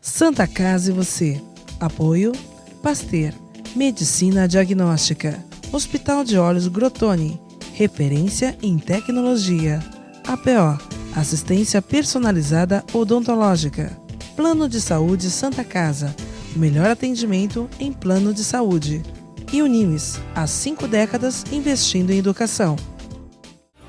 Santa Casa e você. Apoio Pasteur, Medicina Diagnóstica, Hospital de Olhos Grotoni, referência em tecnologia. APO, Assistência Personalizada Odontológica. Plano de Saúde Santa Casa, o melhor atendimento em plano de saúde. E Unimes, há 5 décadas investindo em educação.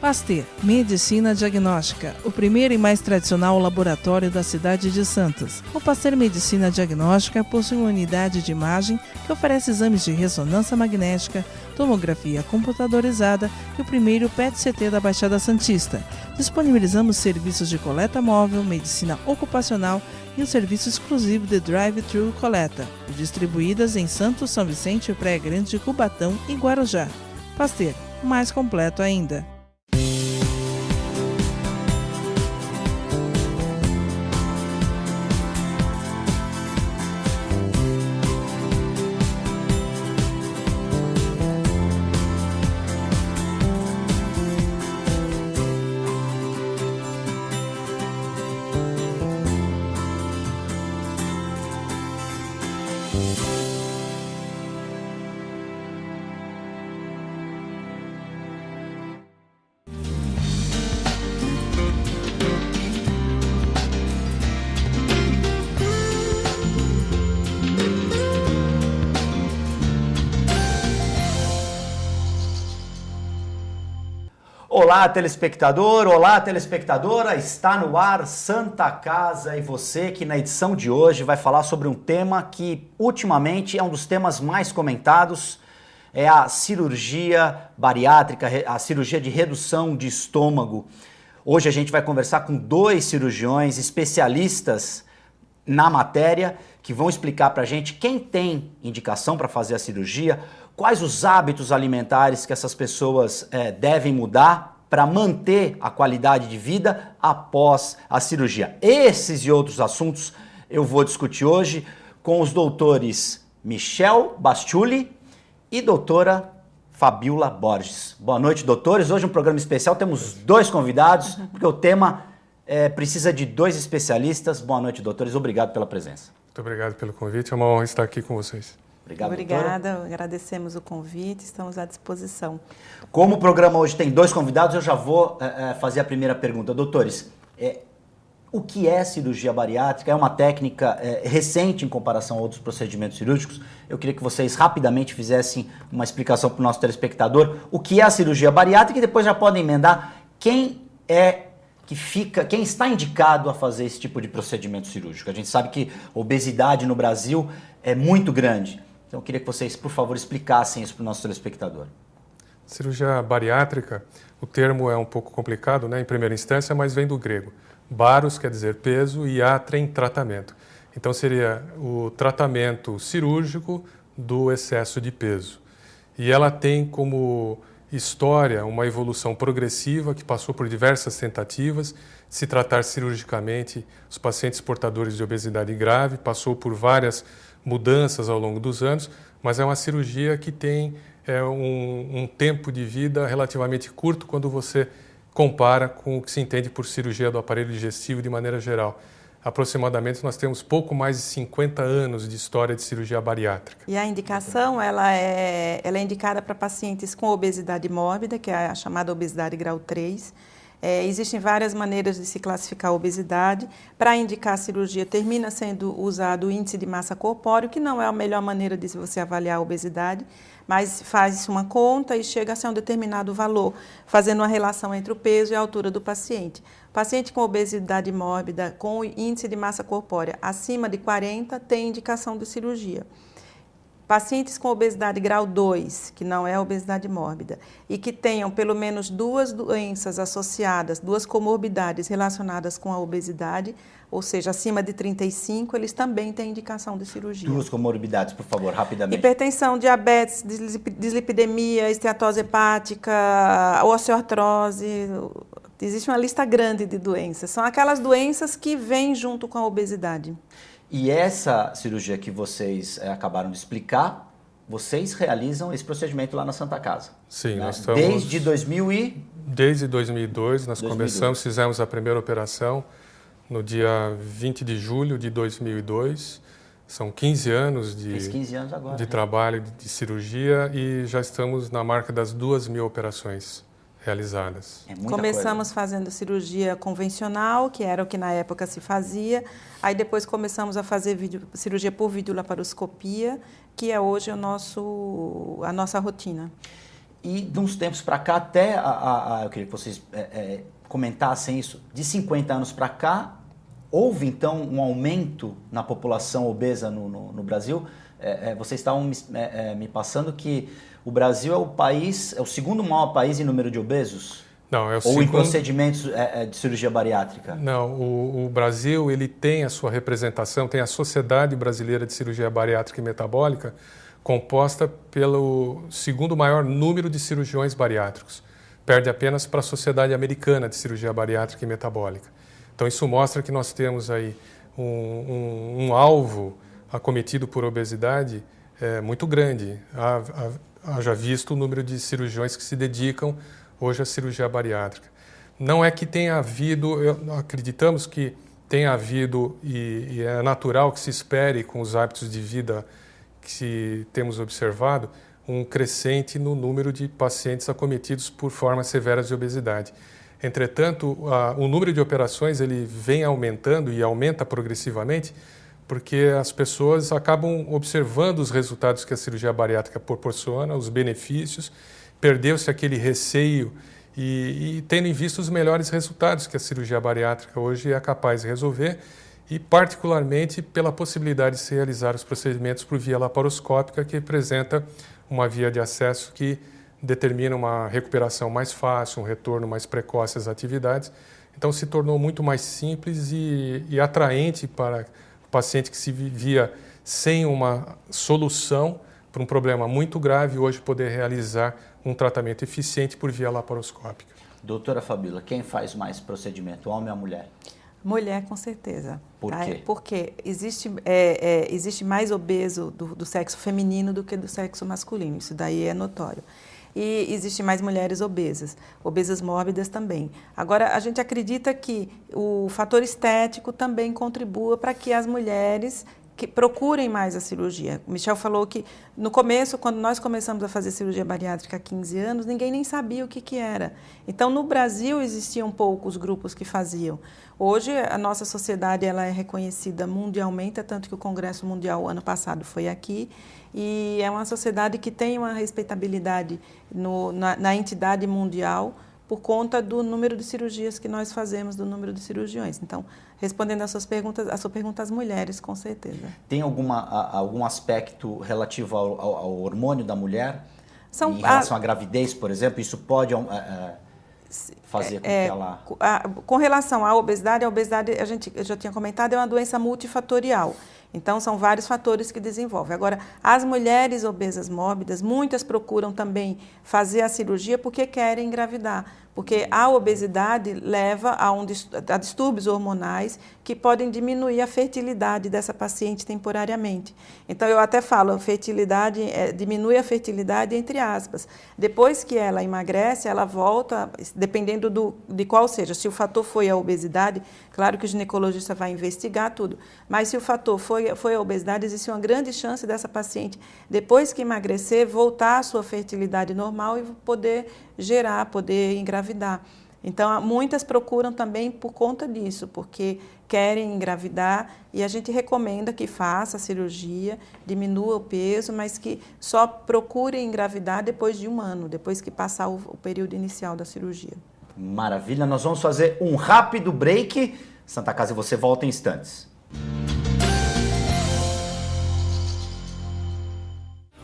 Pasteur, Medicina Diagnóstica, o primeiro e mais tradicional laboratório da cidade de Santos. O Pasteur Medicina Diagnóstica possui uma unidade de imagem que oferece exames de ressonância magnética, tomografia computadorizada e o primeiro PET-CT da Baixada Santista. Disponibilizamos serviços de coleta móvel, medicina ocupacional e um serviço exclusivo de drive-thru coleta, distribuídas em Santos, São Vicente, Praia Grande, Cubatão e Guarujá. Pasteur, mais completo ainda. Olá, telespectador! Olá, telespectadora! Está no ar Santa Casa e você, que na edição de hoje vai falar sobre um tema que ultimamente é um dos temas mais comentados, é a cirurgia bariátrica, a cirurgia de redução de estômago. Hoje a gente vai conversar com 2 cirurgiões especialistas na matéria que vão explicar pra gente quem tem indicação para fazer a cirurgia, quais os hábitos alimentares que essas pessoas devem mudar para manter a qualidade de vida após a cirurgia. Esses e outros assuntos eu vou discutir hoje com os doutores Michel Bastiuli e doutora Fabiola Borges. Boa noite, doutores. Hoje um programa especial, temos 2 convidados, porque o tema precisa de 2 especialistas. Boa noite, doutores. Obrigado pela presença. Muito obrigado pelo convite. É uma honra estar aqui com vocês. Obrigada, agradecemos o convite, estamos à disposição. Como o programa hoje tem 2 convidados, eu já vou fazer a primeira pergunta. Doutores, o que é cirurgia bariátrica? É uma técnica recente em comparação a outros procedimentos cirúrgicos. Eu queria que vocês rapidamente fizessem uma explicação para o nosso telespectador. O que é a cirurgia bariátrica e depois já podem emendar quem está indicado a fazer esse tipo de procedimento cirúrgico. A gente sabe que a obesidade no Brasil é muito grande. Então eu queria que vocês, por favor, explicassem isso para o nosso telespectador. Cirurgia bariátrica, o termo é um pouco complicado, né, em primeira instância, mas vem do grego. Baros quer dizer peso e atrem, tratamento. Então seria o tratamento cirúrgico do excesso de peso. E ela tem como história uma evolução progressiva que passou por diversas tentativas de se tratar cirurgicamente os pacientes portadores de obesidade grave, passou por várias mudanças ao longo dos anos, mas é uma cirurgia que tem um tempo de vida relativamente curto quando você compara com o que se entende por cirurgia do aparelho digestivo de maneira geral. Aproximadamente nós temos pouco mais de 50 anos de história de cirurgia bariátrica. E a indicação ela é indicada para pacientes com obesidade mórbida, que é a chamada obesidade grau 3. Existem várias maneiras de se classificar a obesidade. Para indicar a cirurgia, termina sendo usado o índice de massa corpóreo, que não é a melhor maneira de você avaliar a obesidade, mas faz uma conta e chega a ser um determinado valor, fazendo uma relação entre o peso e a altura do paciente. Paciente com obesidade mórbida, com índice de massa corpórea acima de 40, tem indicação de cirurgia. Pacientes com obesidade grau 2, que não é obesidade mórbida, e que tenham pelo menos 2 doenças associadas, 2 comorbidades relacionadas com a obesidade, ou seja, acima de 35, eles também têm indicação de cirurgia. 2 comorbidades, por favor, rapidamente. Hipertensão, diabetes, dislipidemia, esteatose hepática, osteoartrose. Existe uma lista grande de doenças. São aquelas doenças que vêm junto com a obesidade. E essa cirurgia que vocês acabaram de explicar, vocês realizam esse procedimento lá na Santa Casa? Sim, né? Nós estamos... Desde 2000 e... Desde 2002, nós começamos, fizemos a primeira operação no dia 20 de julho de 2002. São 15 anos Fez 15 anos agora, de trabalho de cirurgia e já estamos na marca das 2.000 operações realizadas. É muita Começamos fazendo cirurgia convencional, que era o que na época se fazia. Aí depois começamos a fazer cirurgia por videolaparoscopia, que é hoje a nossa rotina. E de uns tempos para cá, até eu queria que vocês comentassem isso, de 50 anos para cá, houve então um aumento na população obesa no Brasil? Vocês estavam me passando que o Brasil é o segundo maior país em número de obesos? Não, é o Ou em procedimentos de cirurgia bariátrica? Não, o Brasil ele tem a sua representação, tem a Sociedade Brasileira de Cirurgia Bariátrica e Metabólica, composta pelo segundo maior número de cirurgiões bariátricos. Perde apenas para a Sociedade Americana de Cirurgia Bariátrica e Metabólica. Então isso mostra que nós temos aí um alvo acometido por obesidade muito grande. Haja visto o número de cirurgiões que se dedicam hoje à cirurgia bariátrica. Não é que tenha havido, acreditamos que tenha havido, e é natural que se espere com os hábitos de vida que temos observado, um crescente no número de pacientes acometidos por formas severas de obesidade. Entretanto, o número de operações ele vem aumentando e aumenta progressivamente porque as pessoas acabam observando os resultados que a cirurgia bariátrica proporciona, os benefícios, perdeu-se aquele receio e tendo em vista os melhores resultados que a cirurgia bariátrica hoje é capaz de resolver e particularmente pela possibilidade de se realizar os procedimentos por via laparoscópica, que representa uma via de acesso que determina uma recuperação mais fácil, um retorno mais precoce às atividades. Então se tornou muito mais simples e atraente para o paciente que se vivia sem uma solução para um problema muito grave, hoje poder realizar um tratamento eficiente por via laparoscópica. Doutora Fabíola, quem faz mais procedimento, homem ou mulher? Mulher, com certeza. Por quê? Porque existe mais obeso do sexo feminino do que do sexo masculino, isso daí é notório. E existe mais mulheres obesas mórbidas também. Agora, a gente acredita que o fator estético também contribua para que as mulheres que procurem mais a cirurgia. O Michel falou que no começo, quando nós começamos a fazer cirurgia bariátrica há 15 anos, ninguém nem sabia o que era. Então, no Brasil, existiam poucos grupos que faziam. Hoje, a nossa sociedade ela é reconhecida mundialmente, tanto que o Congresso Mundial, ano passado, foi aqui, e é uma sociedade que tem uma respeitabilidade na entidade mundial por conta do número de cirurgias que nós fazemos, do número de cirurgiões. Então, respondendo a sua pergunta, as mulheres, com certeza. Tem algum aspecto relativo ao hormônio da mulher? Em relação à gravidez, por exemplo, isso pode fazer com que ela... Com relação à obesidade, eu já tinha comentado, é uma doença multifatorial. Então, são vários fatores que desenvolvem. Agora, as mulheres obesas mórbidas, muitas procuram também fazer a cirurgia porque querem engravidar. Porque a obesidade leva a distúrbios hormonais que podem diminuir a fertilidade dessa paciente temporariamente. Então, eu até falo, diminui a fertilidade entre aspas. Depois que ela emagrece, ela volta, dependendo de qual seja. Se o fator foi a obesidade, claro que o ginecologista vai investigar tudo. Mas se o fator foi a obesidade, existe uma grande chance dessa paciente, depois que emagrecer, voltar à sua fertilidade normal e poder gerar, poder engravidar. Então, muitas procuram também por conta disso, porque querem engravidar e a gente recomenda que faça a cirurgia, diminua o peso, mas que só procure engravidar depois de 1 ano, depois que passar o período inicial da cirurgia. Maravilha, nós vamos fazer um rápido break. Santa Casa e você volta em instantes.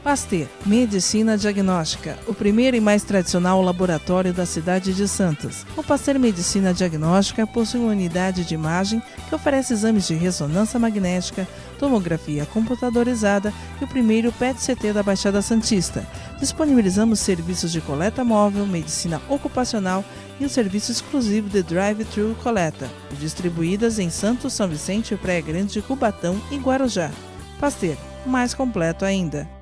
Pasteur Medicina Diagnóstica, o primeiro e mais tradicional laboratório da cidade de Santos. O Pasteur Medicina Diagnóstica possui uma unidade de imagem que oferece exames de ressonância magnética, tomografia computadorizada e o primeiro PET-CT da Baixada Santista. Disponibilizamos serviços de coleta móvel, medicina ocupacional e um serviço exclusivo de drive-thru coleta, distribuídas em Santos, São Vicente, Praia Grande, Cubatão e Guarujá. Pasteur, mais completo ainda.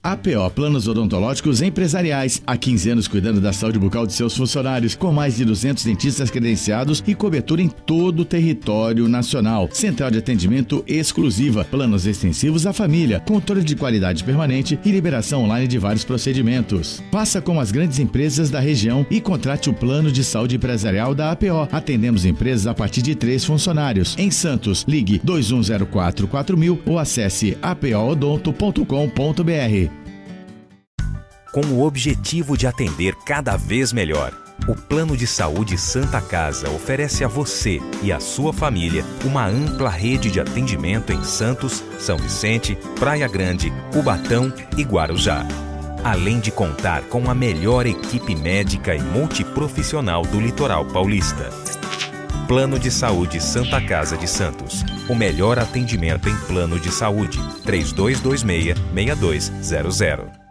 APO Planos Odontológicos Empresariais. Há 15 anos cuidando da saúde bucal de seus funcionários, com mais de 200 dentistas credenciados e cobertura em todo o território nacional. Central de atendimento exclusiva, planos extensivos à família, controle de qualidade permanente e liberação online de vários procedimentos. Faça como as grandes empresas da região e contrate o plano de saúde empresarial da APO. Atendemos empresas a partir de 3 funcionários. Em Santos, ligue 2104-4000 ou acesse apoodonto.com.br. Com o objetivo de atender cada vez melhor, o Plano de Saúde Santa Casa oferece a você e a sua família uma ampla rede de atendimento em Santos, São Vicente, Praia Grande, Cubatão e Guarujá. Além de contar com a melhor equipe médica e multiprofissional do litoral paulista. Plano de Saúde Santa Casa de Santos. O melhor atendimento em plano de saúde. 3226-6200.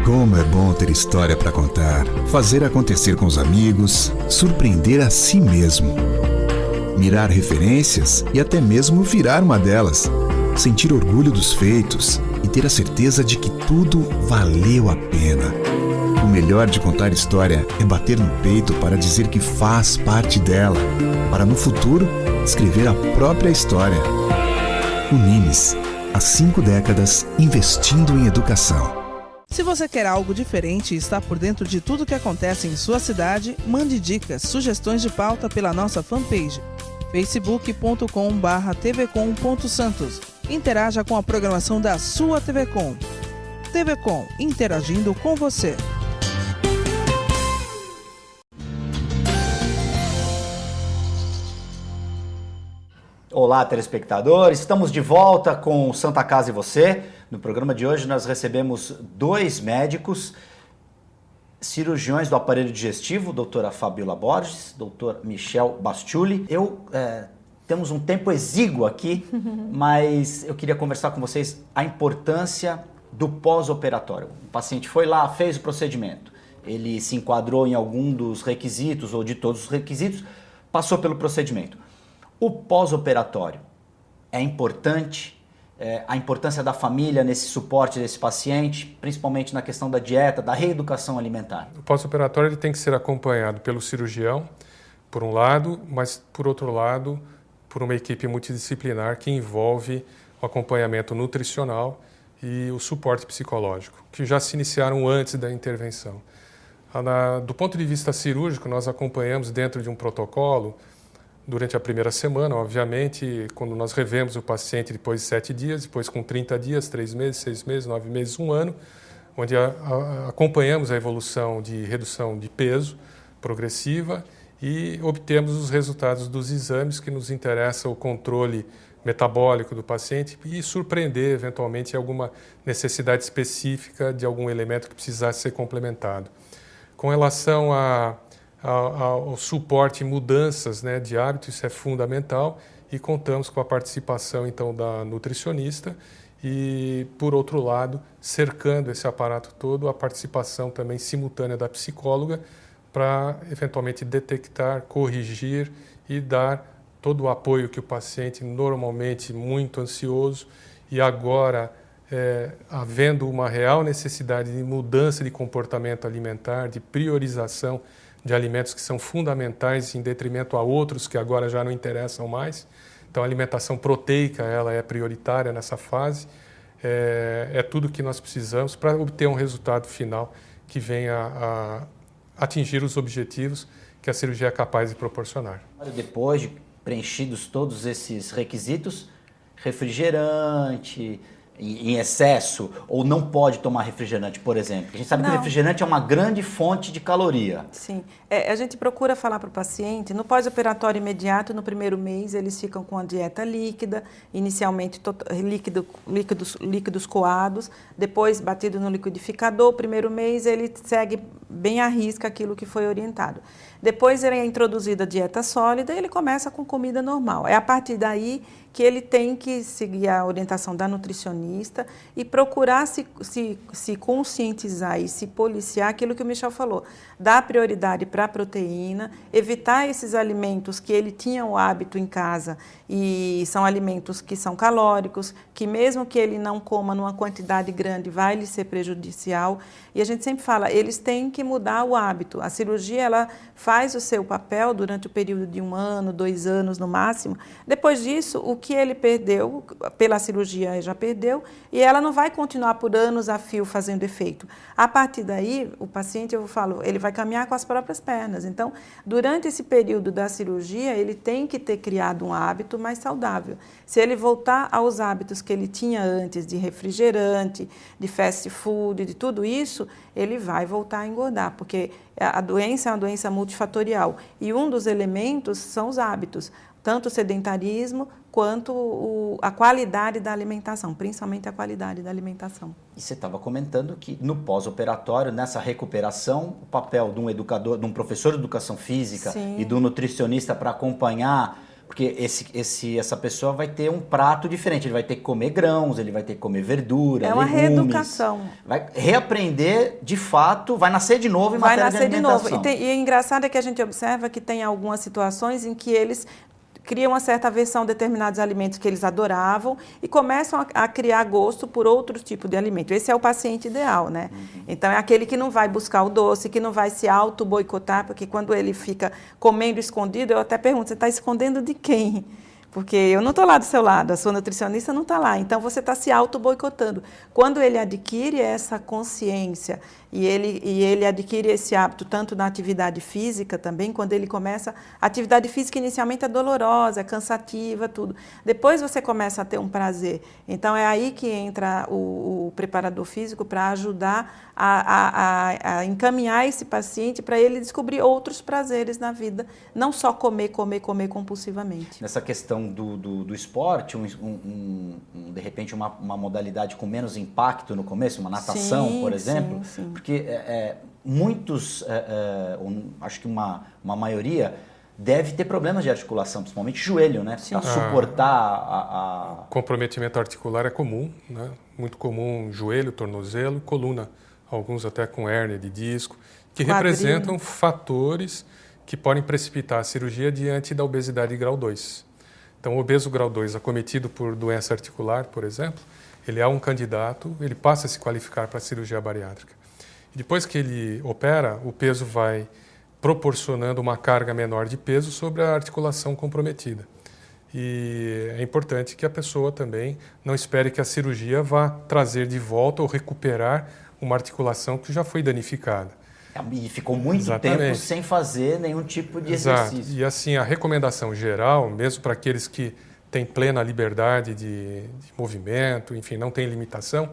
Como é bom ter história para contar, fazer acontecer com os amigos, surpreender a si mesmo. Mirar referências e até mesmo virar uma delas. Sentir orgulho dos feitos e ter a certeza de que tudo valeu a pena. O melhor de contar história é bater no peito para dizer que faz parte dela, para no futuro escrever a própria história. Unimes, há 5 décadas investindo em educação. Se você quer algo diferente e está por dentro de tudo que acontece em sua cidade, mande dicas, sugestões de pauta pela nossa fanpage facebook.com/tvcom.santos. Interaja com a programação da sua TV Com. TV Com, interagindo com você. Olá, telespectadores. Estamos de volta com Santa Casa e Você. No programa de hoje nós recebemos 2 médicos, cirurgiões do aparelho digestivo, doutora Fabiola Borges, doutor Michel Bastiuli. Temos um tempo exíguo aqui, mas eu queria conversar com vocês a importância do pós-operatório. O paciente foi lá, fez o procedimento, ele se enquadrou em algum dos requisitos ou de todos os requisitos, passou pelo procedimento. O pós-operatório é importante, a importância da família nesse suporte desse paciente, principalmente na questão da dieta, da reeducação alimentar. O pós-operatório ele tem que ser acompanhado pelo cirurgião, por um lado, mas por outro lado, por uma equipe multidisciplinar que envolve o acompanhamento nutricional e o suporte psicológico, que já se iniciaram antes da intervenção. Do ponto de vista cirúrgico, nós acompanhamos dentro de um protocolo. Durante a primeira semana, obviamente, quando nós revemos o paciente depois de 7 dias, depois com 30 dias, 3 meses, 6 meses, 9 meses, 1 ano, onde acompanhamos a evolução de redução de peso progressiva e obtemos os resultados dos exames que nos interessa o controle metabólico do paciente e surpreender, eventualmente, alguma necessidade específica de algum elemento que precisasse ser complementado. Com relação ao suporte e mudanças, né, de hábito, isso é fundamental e contamos com a participação então da nutricionista e, por outro lado, cercando esse aparato todo, a participação também simultânea da psicóloga para eventualmente detectar, corrigir e dar todo o apoio que o paciente, normalmente muito ansioso e agora havendo uma real necessidade de mudança de comportamento alimentar, de priorização de alimentos que são fundamentais em detrimento a outros que agora já não interessam mais. Então, a alimentação proteica ela é prioritária nessa fase. É tudo que nós precisamos para obter um resultado final que venha a atingir os objetivos que a cirurgia é capaz de proporcionar. Depois de preenchidos todos esses requisitos, refrigerante em excesso, ou não pode tomar refrigerante, por exemplo? A gente sabe que o refrigerante é uma grande fonte de caloria. Sim. A gente procura falar para o paciente, no pós-operatório imediato, no primeiro mês, eles ficam com a dieta líquida, inicialmente líquidos coados, depois batido no liquidificador. O primeiro mês ele segue bem à risca aquilo que foi orientado. Depois ele é introduzido a dieta sólida e ele começa com comida normal. É a partir daí que ele tem que seguir a orientação da nutricionista e procurar se conscientizar e se policiar, aquilo que o Michel falou, dar prioridade para a proteína, evitar esses alimentos que ele tinha o hábito em casa e são alimentos que são calóricos, que mesmo que ele não coma numa quantidade grande vai lhe ser prejudicial. E a gente sempre fala, eles têm que mudar o hábito. A cirurgia, ela faz o seu papel durante o período de 1 ano, 2 anos no máximo. Depois disso, o que ele perdeu pela cirurgia já perdeu e ela não vai continuar por anos a fio fazendo efeito. A partir daí, o paciente, eu falo, ele vai caminhar com as próprias pernas. Então, durante esse período da cirurgia, ele tem que ter criado um hábito mais saudável. Se ele voltar aos hábitos que ele tinha antes de refrigerante, de fast food, de tudo isso, ele vai voltar a engordar, porque a doença é uma doença multifatorial e um dos elementos são os hábitos, tanto o sedentarismo quanto a qualidade da alimentação, principalmente a qualidade da alimentação. E você estava comentando que no pós-operatório, nessa recuperação, o papel de um educador, de um professor de educação física Sim. e de um nutricionista para acompanhar, porque essa pessoa vai ter um prato diferente, ele vai ter que comer grãos, ele vai ter que comer verdura, É uma legumes, reeducação. vai reaprender de fato, vai nascer de novo em matéria de alimentação. E é engraçado é que a gente observa que tem algumas situações em que eles criam uma certa aversão a determinados alimentos que eles adoravam e começam a criar gosto por outros tipos de alimento. Esse é o paciente ideal, né? Então, é aquele que não vai buscar o doce, que não vai se auto-boicotar, porque quando ele fica comendo escondido, eu até pergunto, você está escondendo de quem? Porque eu não estou lá do seu lado, a sua nutricionista não está lá, então você está se auto-boicotando. Quando ele adquire essa consciência e ele adquire esse hábito tanto na atividade física também, quando ele começa, a atividade física inicialmente é dolorosa, é cansativa, tudo. Depois você começa a ter um prazer. Então é aí que entra o preparador físico para ajudar a encaminhar esse paciente para ele descobrir outros prazeres na vida, não só comer compulsivamente. Nessa questão do esporte, de repente uma modalidade com menos impacto no começo, uma natação, sim, por exemplo, sim. Porque muitos, acho que uma maioria, deve ter problemas de articulação, principalmente joelho, né? Para suportar Comprometimento articular é comum, né? Muito comum joelho, tornozelo, coluna, alguns até com hérnia de disco, que representam fatores que podem precipitar a cirurgia diante da obesidade grau 2. Então, o obeso grau 2 acometido por doença articular, por exemplo, ele é um candidato, ele passa a se qualificar para a cirurgia bariátrica. E depois que ele opera, o peso vai proporcionando uma carga menor de peso sobre a articulação comprometida. E é importante que a pessoa também não espere que a cirurgia vá trazer de volta ou recuperar uma articulação que já foi danificada. E ficou muito tempo sem fazer nenhum tipo de exercício. E assim, a recomendação geral, mesmo para aqueles que têm plena liberdade de movimento, enfim, não tem limitação,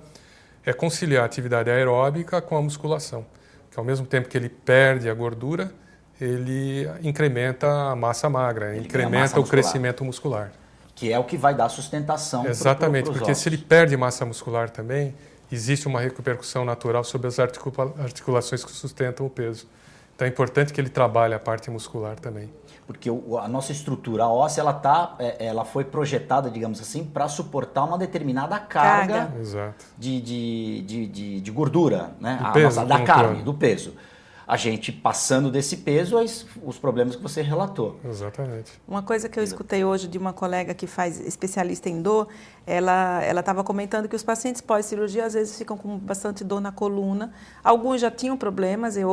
é conciliar a atividade aeróbica com a musculação. Que ao mesmo tempo que ele perde a gordura, ele incrementa a massa magra, ele incrementa o crescimento muscular. Que é o que vai dar sustentação. Exatamente, pros porque ossos. se ele perde massa muscular também, existe uma repercussão natural sobre as articulações que sustentam o peso. Então é importante que ele trabalhe a parte muscular também. Porque a nossa estrutura óssea, ela foi projetada, digamos assim, para suportar uma determinada carga de gordura, né? Da carne, do peso. A gente passando desse peso, os problemas que você relatou. Exatamente. Uma coisa que eu escutei hoje de uma colega que faz especialista em dor, ela estava comentando que os pacientes pós-cirurgia às vezes ficam com bastante dor na coluna. Alguns já tinham problemas e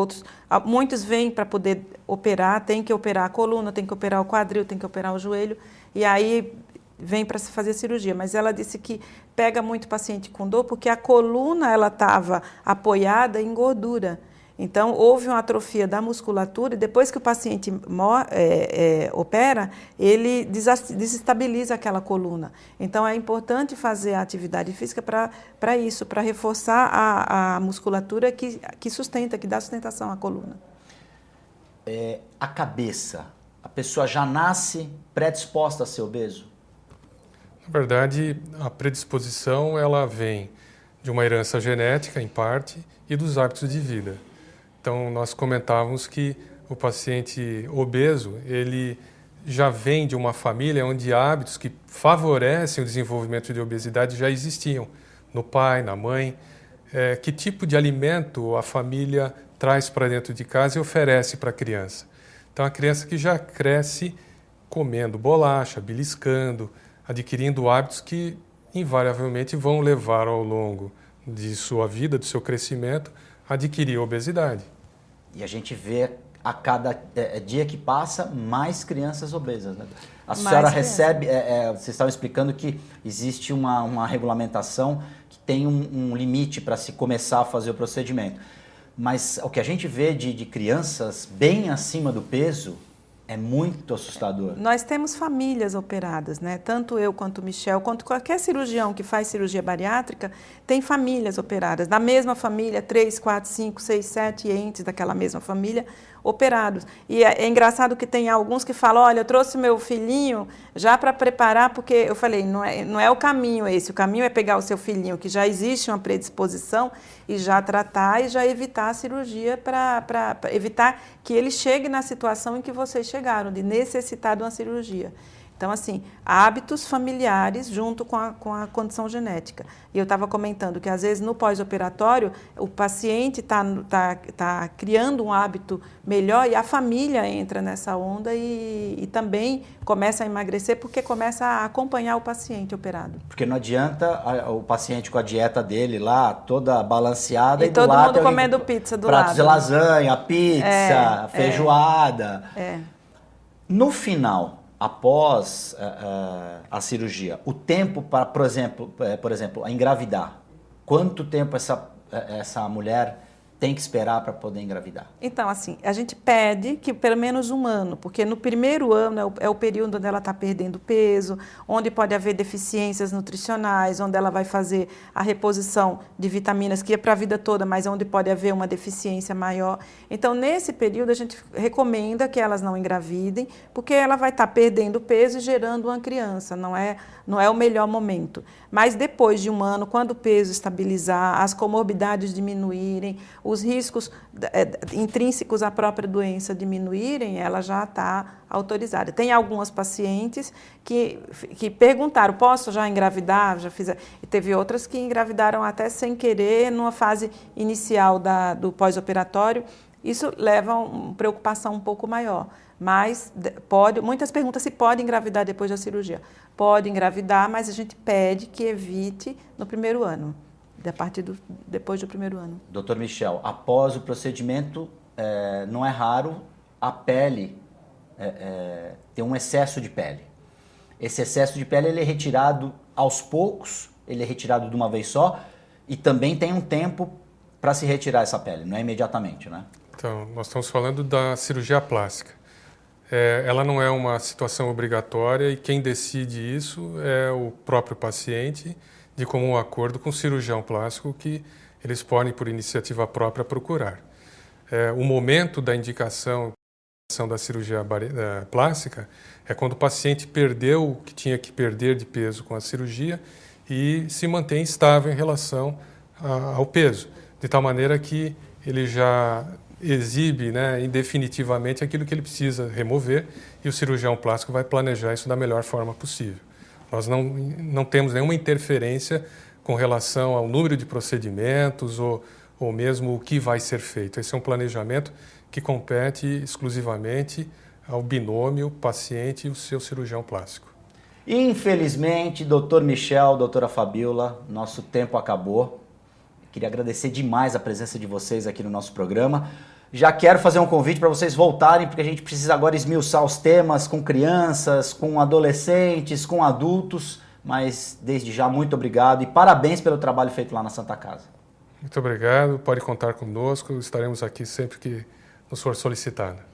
muitos vêm para poder operar, tem que operar a coluna, tem que operar o quadril, tem que operar o joelho, e aí vem para se fazer cirurgia. Mas ela disse que pega muito paciente com dor porque a coluna ela estava apoiada em gordura. Então, houve uma atrofia da musculatura e depois que o paciente opera, ele desestabiliza aquela coluna. Então, é importante fazer a atividade física para isso, para reforçar a musculatura que sustenta, que dá sustentação à coluna. A cabeça, a pessoa já nasce predisposta a ser obeso? Na verdade, a predisposição ela vem de uma herança genética, em parte, e dos hábitos de vida. Então, nós comentávamos que o paciente obeso, ele já vem de uma família onde hábitos que favorecem o desenvolvimento de obesidade já existiam no pai, na mãe. Que tipo de alimento a família traz para dentro de casa e oferece para a criança? Então, a criança que já cresce comendo bolacha, beliscando, adquirindo hábitos que invariavelmente vão levar ao longo de sua vida, do seu crescimento, a adquirir obesidade. E a gente vê a cada dia que passa mais crianças obesas, né? A senhora recebe, vocês estavam explicando que existe uma regulamentação que tem um limite para se começar a fazer o procedimento. Mas o que a gente vê de crianças bem acima do peso é muito assustador. Nós temos famílias operadas, né? Tanto eu quanto o Michel, quanto qualquer cirurgião que faz cirurgia bariátrica, tem famílias operadas. Da mesma família, 3, 4, 5, 6, 7 entes daquela mesma família operados. E é engraçado que tem alguns que falam, olha, eu trouxe meu filhinho já para preparar, porque eu falei, não é o caminho esse. O caminho é pegar o seu filhinho, que já existe uma predisposição, e já tratar e já evitar a cirurgia para evitar que ele chegue na situação em que vocês chegaram, de necessitar de uma cirurgia. Então, assim, hábitos familiares junto com a condição genética. E eu estava comentando que, às vezes, no pós-operatório, o paciente tá criando um hábito melhor e a família entra nessa onda e também começa a emagrecer porque começa a acompanhar o paciente operado. Porque não adianta o paciente com a dieta dele lá, toda balanceada, e todo mundo comendo pizza do lado. Pratos de lasanha, pizza, feijoada. No final, após a cirurgia, o tempo para, por exemplo, a engravidar, quanto tempo essa mulher tem que esperar para poder engravidar? Então, assim, a gente pede que pelo menos 1 ano, porque no primeiro ano é o período onde ela está perdendo peso, onde pode haver deficiências nutricionais, onde ela vai fazer a reposição de vitaminas, que é para a vida toda, mas onde pode haver uma deficiência maior. Então, nesse período, a gente recomenda que elas não engravidem, porque ela vai estar perdendo peso e gerando uma criança, não é o melhor momento. Mas depois de 1 ano, quando o peso estabilizar, as comorbidades diminuírem, os riscos intrínsecos à própria doença diminuírem, ela já está autorizada. Tem algumas pacientes que perguntaram, posso já engravidar? E teve outras que engravidaram até sem querer, numa fase inicial do pós-operatório. Isso leva a uma preocupação um pouco maior. Mas muitas perguntam se pode engravidar depois da cirurgia. Pode engravidar, mas a gente pede que evite no primeiro ano. Depois do primeiro ano. Dr. Michel, após o procedimento, não é raro a pele ter um excesso de pele. Esse excesso de pele ele é retirado aos poucos, ele é retirado de uma vez só e também tem um tempo para se retirar essa pele, não é imediatamente, né? Então, nós estamos falando da cirurgia plástica. Ela não é uma situação obrigatória e quem decide isso é o próprio paciente, de comum acordo com o cirurgião plástico, que eles podem, por iniciativa própria, procurar. O momento da indicação da cirurgia plástica é quando o paciente perdeu o que tinha que perder de peso com a cirurgia e se mantém estável em relação ao peso, de tal maneira que ele já exibe, né, indefinitivamente aquilo que ele precisa remover e o cirurgião plástico vai planejar isso da melhor forma possível. Nós não temos nenhuma interferência com relação ao número de procedimentos ou mesmo o que vai ser feito. Esse é um planejamento que compete exclusivamente ao binômio paciente e o seu cirurgião plástico. Infelizmente, Dr. Michel, doutora Fabiola, nosso tempo acabou. Queria agradecer demais a presença de vocês aqui no nosso programa. Já quero fazer um convite para vocês voltarem, porque a gente precisa agora esmiuçar os temas com crianças, com adolescentes, com adultos. Mas, desde já, muito obrigado e parabéns pelo trabalho feito lá na Santa Casa. Muito obrigado, pode contar conosco, estaremos aqui sempre que nos for solicitado.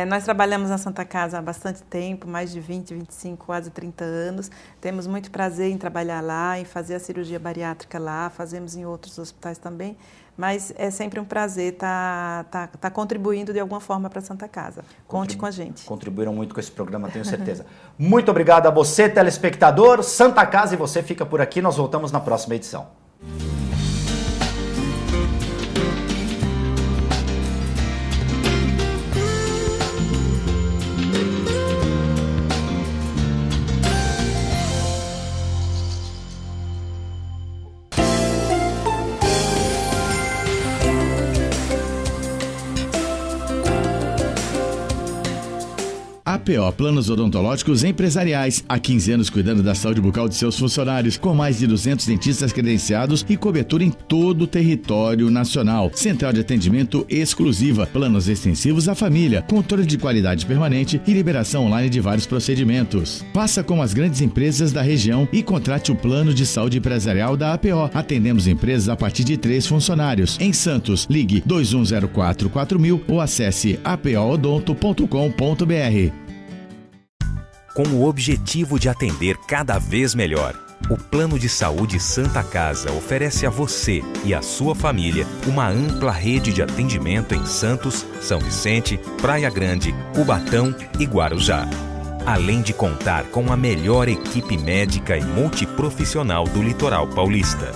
Nós trabalhamos na Santa Casa há bastante tempo, mais de 20, 25, quase 30 anos. Temos muito prazer em trabalhar lá, em fazer a cirurgia bariátrica lá, fazemos em outros hospitais também, mas é sempre um prazer estar contribuindo de alguma forma para a Santa Casa. Conte com a gente. Contribuíram muito com esse programa, tenho certeza. Muito obrigado a você, telespectador. Santa Casa e você fica por aqui, nós voltamos na próxima edição. APO Planos Odontológicos Empresariais. Há 15 anos cuidando da saúde bucal de seus funcionários, com mais de 200 dentistas credenciados e cobertura em todo o território nacional. Central de atendimento exclusiva, planos extensivos à família, controle de qualidade permanente e liberação online de vários procedimentos. Faça como as grandes empresas da região e contrate o plano de saúde empresarial da APO. Atendemos empresas a partir de 3 funcionários. Em Santos, ligue 2104-4000 ou acesse apoodonto.com.br. Com o objetivo de atender cada vez melhor, o Plano de Saúde Santa Casa oferece a você e a sua família uma ampla rede de atendimento em Santos, São Vicente, Praia Grande, Cubatão e Guarujá. Além de contar com a melhor equipe médica e multiprofissional do litoral paulista.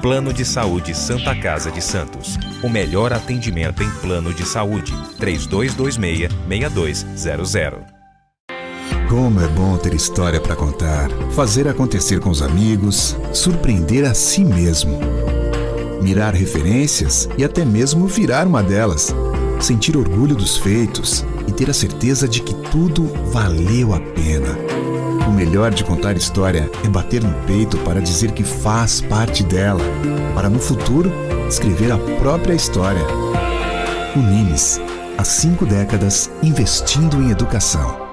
Plano de Saúde Santa Casa de Santos. O melhor atendimento em plano de saúde. 3226-6200. Como é bom ter história para contar, fazer acontecer com os amigos, surpreender a si mesmo. Mirar referências e até mesmo virar uma delas. Sentir orgulho dos feitos e ter a certeza de que tudo valeu a pena. O melhor de contar história é bater no peito para dizer que faz parte dela, para no futuro escrever a própria história. Unimes, há 5 décadas investindo em educação.